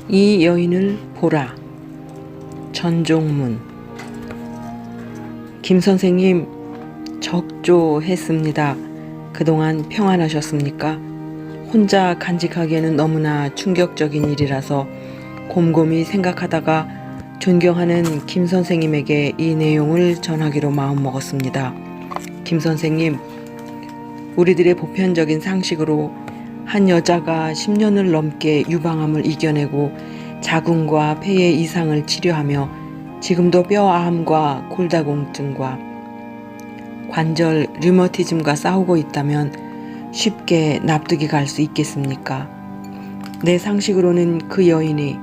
이 여인을 보라. 전종문. 김 선생님, 적조했습니다. 그동안 평안하셨습니까? 혼자 간직하기에는 너무나 충격적인 일이라서 곰곰이 생각하다가 존경하는 김 선생님에게 이 내용을 전하기로 마음먹었습니다. 김 선생님, 우리들의 보편적인 상식으로 한 여자가 10년을 넘게 유방암을 이겨내고 자궁과 폐의 이상을 치료하며 지금도 뼈암과 골다공증과 관절 류머티즘과 싸우고 있다면 쉽게 납득이 갈 수 있겠습니까? 내 상식으로는 그 여인이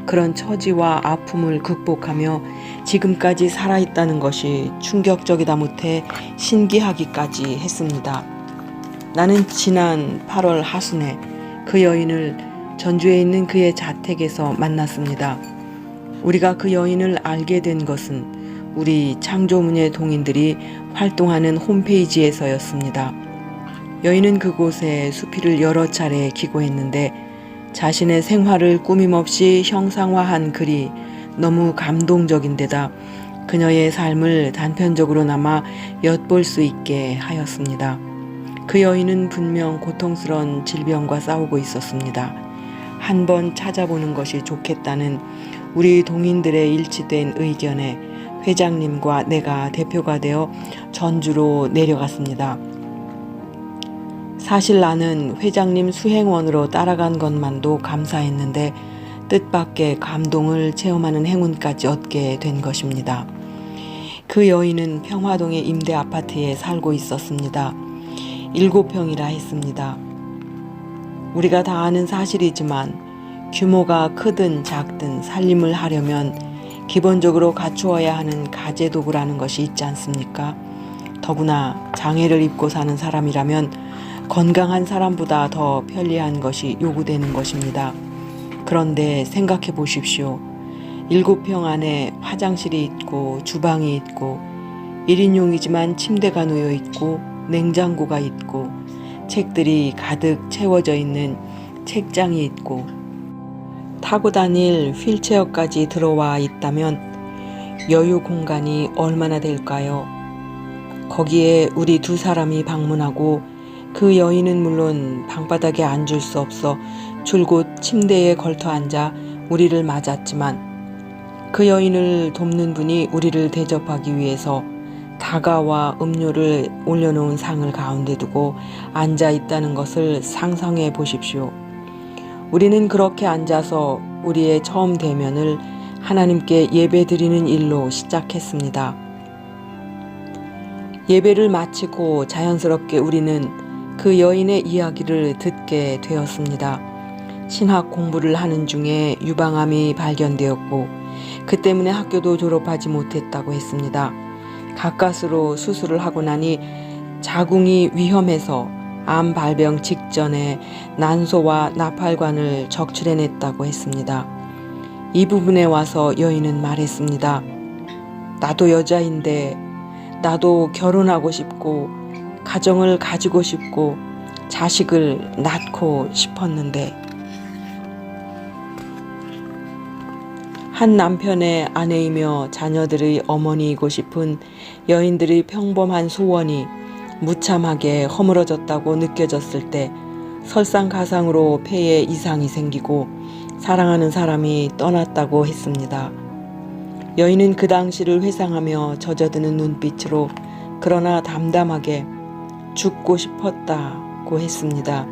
그런 처지와 아픔을 극복하며 지금까지 살아있다는 것이 충격적이다 못해 신기하기까지 했습니다. 나는 지난 8월 하순에 그 여인을 전주에 있는 그의 자택에서 만났습니다. 우리가 그 여인을 알게 된 것은 우리 창조문예 동인들이 활동하는 홈페이지에서였습니다. 여인은 그곳에 수필을 여러 차례 기고했는데 자신의 생활을 꾸밈없이 형상화한 글이 너무 감동적인 데다 그녀의 삶을 단편적으로나마 엿볼 수 있게 하였습니다. 그 여인은 분명 고통스러운 질병과 싸우고 있었습니다. 한번 찾아보는 것이 좋겠다는 우리 동인들의 일치된 의견에 회장님과 내가 대표가 되어 전주로 내려갔습니다. 사실 나는 회장님 수행원으로 따라간 것만도 감사했는데 뜻밖의 감동을 체험하는 행운까지 얻게 된 것입니다. 그 여인은 평화동의 임대 아파트에 살고 있었습니다. 7평이라 했습니다. 우리가 다 아는 사실이지만 규모가 크든 작든 살림을 하려면 기본적으로 갖추어야 하는 가재도구라는 것이 있지 않습니까? 더구나 장애를 입고 사는 사람이라면 건강한 사람보다 더 편리한 것이 요구되는 것입니다. 그런데 생각해 보십시오. 7평 안에 화장실이 있고 주방이 있고 1인용이지만 침대가 놓여 있고 냉장고가 있고 책들이 가득 채워져 있는 책장이 있고 타고 다닐 휠체어까지 들어와 있다면 여유 공간이 얼마나 될까요? 거기에 우리 두 사람이 방문하고 그 여인은 물론 방바닥에 앉을 수 없어 줄곧 침대에 걸터 앉아 우리를 맞았지만 그 여인을 돕는 분이 우리를 대접하기 위해서 다가와 음료를 올려놓은 상을 가운데 두고 앉아 있다는 것을 상상해 보십시오. 우리는 그렇게 앉아서 우리의 처음 대면을 하나님께 예배 드리는 일로 시작했습니다. 예배를 마치고 자연스럽게 우리는 그 여인의 이야기를 듣게 되었습니다. 신학 공부를 하는 중에 유방암이 발견되었고 그 때문에 학교도 졸업하지 못했다고 했습니다. 가까스로 수술을 하고 나니 자궁이 위험해서 암 발병 직전에 난소와 나팔관을 적출해냈다고 했습니다. 이 부분에 와서 여인은 말했습니다. 나도 여자인데 나도 결혼하고 싶고 가정을 가지고 싶고 자식을 낳고 싶었는데 한 남편의 아내이며 자녀들의 어머니이고 싶은 여인들의 평범한 소원이 무참하게 허물어졌다고 느껴졌을 때 설상가상으로 폐에 이상이 생기고 사랑하는 사람이 떠났다고 했습니다. 여인은 그 당시를 회상하며 젖어드는 눈빛으로 그러나 담담하게 죽고 싶었다고 했습니다.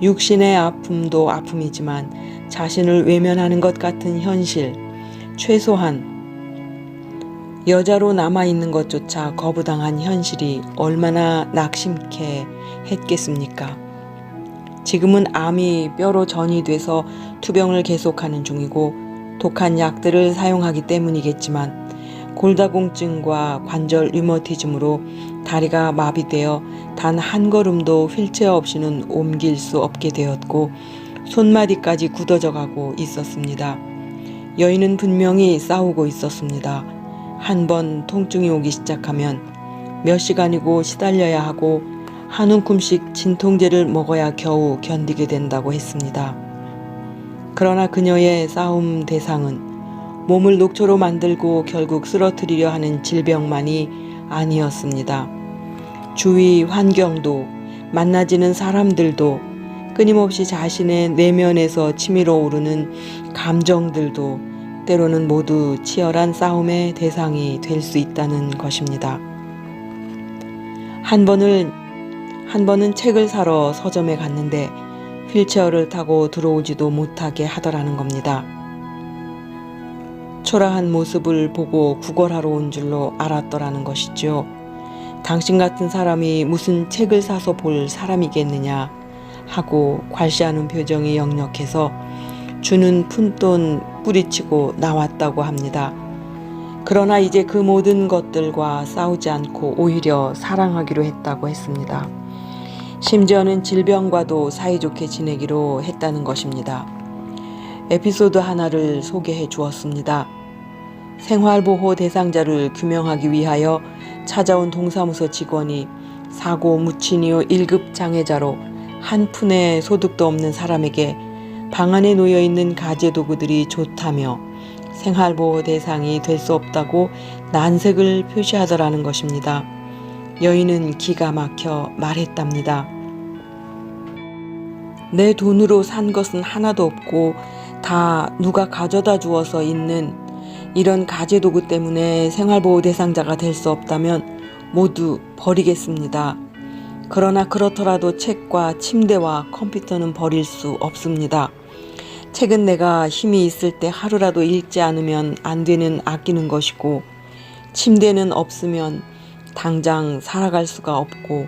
육신의 아픔도 아픔이지만 자신을 외면하는 것 같은 현실, 최소한 여자로 남아있는 것조차 거부당한 현실이 얼마나 낙심케 했겠습니까? 지금은 암이 뼈로 전이 돼서 투병을 계속하는 중이고 독한 약들을 사용하기 때문이겠지만 골다공증과 관절 류머티즘으로 다리가 마비되어 단 한 걸음도 휠체어 없이는 옮길 수 없게 되었고 손마디까지 굳어져 가고 있었습니다. 여인은 분명히 싸우고 있었습니다. 한 번 통증이 오기 시작하면 몇 시간이고 시달려야 하고 한 움큼씩 진통제를 먹어야 겨우 견디게 된다고 했습니다. 그러나 그녀의 싸움 대상은 몸을 녹초로 만들고 결국 쓰러뜨리려 하는 질병만이 아니었습니다. 주위 환경도 만나지는 사람들도 끊임없이 자신의 내면에서 치밀어 오르는 감정들도 때로는 모두 치열한 싸움의 대상이 될 수 있다는 것입니다. 한 번은 책을 사러 서점에 갔는데 휠체어를 타고 들어오지도 못하게 하더라는 겁니다. 초라한 모습을 보고 구걸하러 온 줄로 알았더라는 것이죠. 당신 같은 사람이 무슨 책을 사서 볼 사람이겠느냐 하고 괄시하는 표정이 역력해서 주는 푼돈 뿌리치고 나왔다고 합니다. 그러나 이제 그 모든 것들과 싸우지 않고 오히려 사랑하기로 했다고 했습니다. 심지어는 질병과도 사이좋게 지내기로 했다는 것입니다. 에피소드 하나를 소개해 주었습니다. 생활보호 대상자를 규명하기 위하여 찾아온 동사무소 직원이 사고 무치니오 1급 장애자로 한 푼의 소득도 없는 사람에게 방 안에 놓여있는 가재도구들이 좋다며 생활보호 대상이 될 수 없다고 난색을 표시하더라는 것입니다. 여인은 기가 막혀 말했답니다. 내 돈으로 산 것은 하나도 없고 다 누가 가져다 주어서 있는 이런 가재도구 때문에 생활보호 대상자가 될 수 없다면 모두 버리겠습니다. 그러나 그렇더라도 책과 침대와 컴퓨터는 버릴 수 없습니다. 책은 내가 힘이 있을 때 하루라도 읽지 않으면 안 되는 아끼는 것이고, 침대는 없으면 당장 살아갈 수가 없고,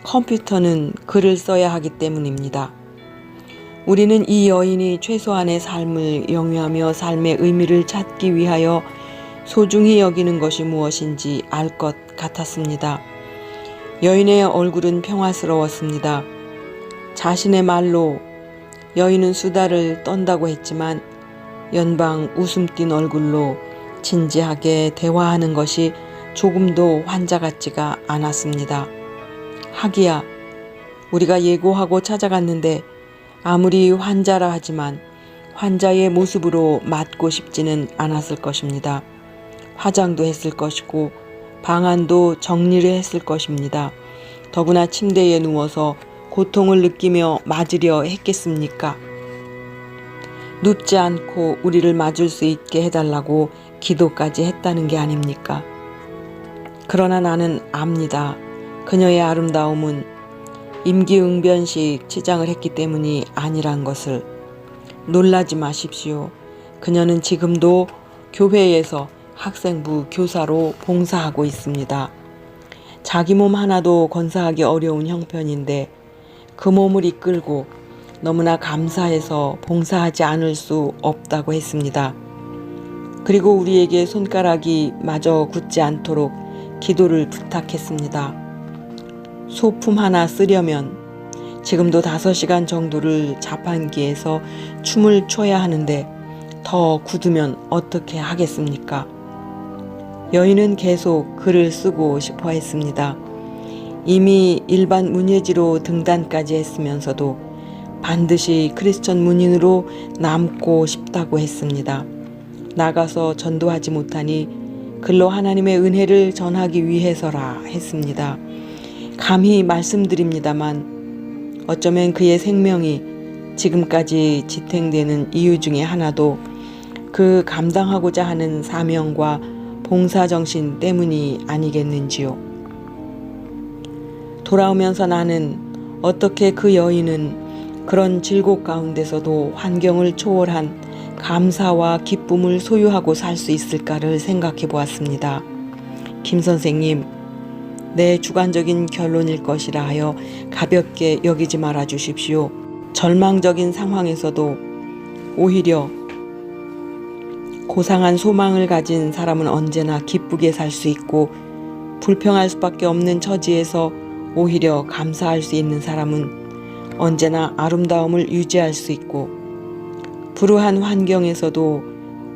컴퓨터는 글을 써야 하기 때문입니다. 우리는 이 여인이 최소한의 삶을 영위하며 삶의 의미를 찾기 위하여 소중히 여기는 것이 무엇인지 알 것 같았습니다. 여인의 얼굴은 평화스러웠습니다. 자신의 말로 여인은 수다를 떤다고 했지만 연방 웃음 띤 얼굴로 진지하게 대화하는 것이 조금도 환자 같지가 않았습니다. 하기야 우리가 예고하고 찾아갔는데 아무리 환자라 하지만 환자의 모습으로 맞고 싶지는 않았을 것입니다. 화장도 했을 것이고 방안도 정리를 했을 것입니다. 더구나 침대에 누워서 고통을 느끼며 맞으려 했겠습니까? 눕지 않고 우리를 맞을 수 있게 해달라고 기도까지 했다는 게 아닙니까? 그러나 나는 압니다. 그녀의 아름다움은 임기응변식 치장을 했기 때문이 아니란 것을. 놀라지 마십시오. 그녀는 지금도 교회에서 학생부 교사로 봉사하고 있습니다. 자기 몸 하나도 건사하기 어려운 형편인데 그 몸을 이끌고 너무나 감사해서 봉사하지 않을 수 없다고 했습니다. 그리고 우리에게 손가락이 마저 굳지 않도록 기도를 부탁했습니다. 소품 하나 쓰려면 지금도 5시간 정도를 자판기에서 춤을 춰야 하는데 더 굳으면 어떻게 하겠습니까? 여인은 계속 글을 쓰고 싶어 했습니다. 이미 일반 문예지로 등단까지 했으면서도 반드시 크리스천 문인으로 남고 싶다고 했습니다. 나가서 전도하지 못하니 글로 하나님의 은혜를 전하기 위해서라 했습니다. 감히 말씀드립니다만 어쩌면 그의 생명이 지금까지 지탱되는 이유 중에 하나도 그 감당하고자 하는 사명과 봉사정신 때문이 아니겠는지요. 돌아오면서 나는 어떻게 그 여인은 그런 질곡 가운데서도 환경을 초월한 감사와 기쁨을 소유하고 살 수 있을까를 생각해 보았습니다. 김 선생님, 내 주관적인 결론일 것이라 하여 가볍게 여기지 말아 주십시오. 절망적인 상황에서도 오히려 고상한 소망을 가진 사람은 언제나 기쁘게 살 수 있고, 불평할 수밖에 없는 처지에서 오히려 감사할 수 있는 사람은 언제나 아름다움을 유지할 수 있고, 불우한 환경에서도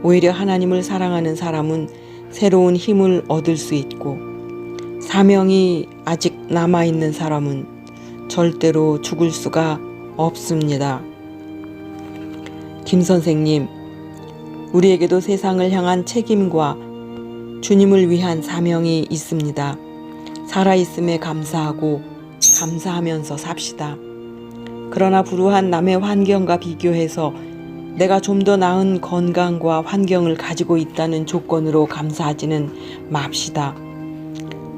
오히려 하나님을 사랑하는 사람은 새로운 힘을 얻을 수 있고, 사명이 아직 남아있는 사람은 절대로 죽을 수가 없습니다. 김 선생님, 우리에게도 세상을 향한 책임과 주님을 위한 사명이 있습니다. 살아있음에 감사하고 감사하면서 삽시다. 그러나 불우한 남의 환경과 비교해서 내가 좀 더 나은 건강과 환경을 가지고 있다는 조건으로 감사하지는 맙시다.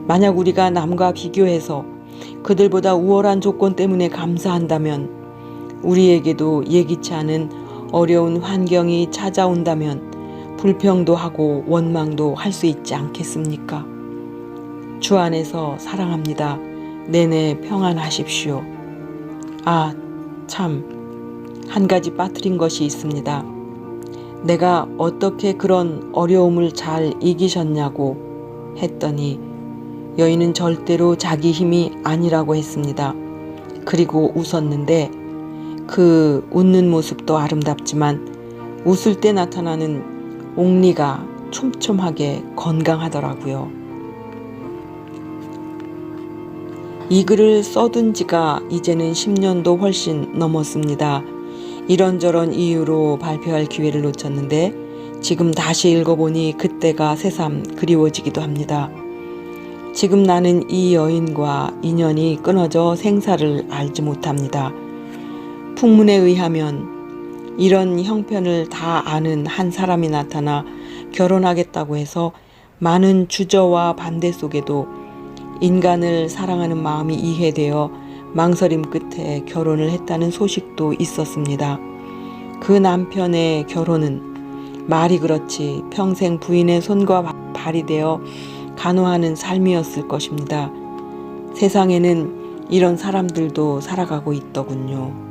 만약 우리가 남과 비교해서 그들보다 우월한 조건 때문에 감사한다면 우리에게도 예기치 않은 어려운 환경이 찾아온다면 불평도 하고 원망도 할 수 있지 않겠습니까? 주 안에서 사랑합니다. 내내 평안하십시오. 아, 참, 한 가지 빠뜨린 것이 있습니다. 내가 어떻게 그런 어려움을 잘 이기셨냐고 했더니 여인은 절대로 자기 힘이 아니라고 했습니다. 그리고 웃었는데 그 웃는 모습도 아름답지만 웃을 때 나타나는 옥리가 촘촘하게 건강하더라고요. 이 글을 써둔 지가 이제는 10년도 훨씬 넘었습니다. 이런저런 이유로 발표할 기회를 놓쳤는데 지금 다시 읽어보니 그때가 새삼 그리워지기도 합니다. 지금 나는 이 여인과 인연이 끊어져 생사를 알지 못합니다. 풍문에 의하면 이런 형편을 다 아는 한 사람이 나타나 결혼하겠다고 해서 많은 주저와 반대 속에도 인간을 사랑하는 마음이 이해되어 망설임 끝에 결혼을 했다는 소식도 있었습니다. 그 남편의 결혼은 말이 그렇지 평생 부인의 손과 발이 되어 간호하는 삶이었을 것입니다. 세상에는 이런 사람들도 살아가고 있더군요.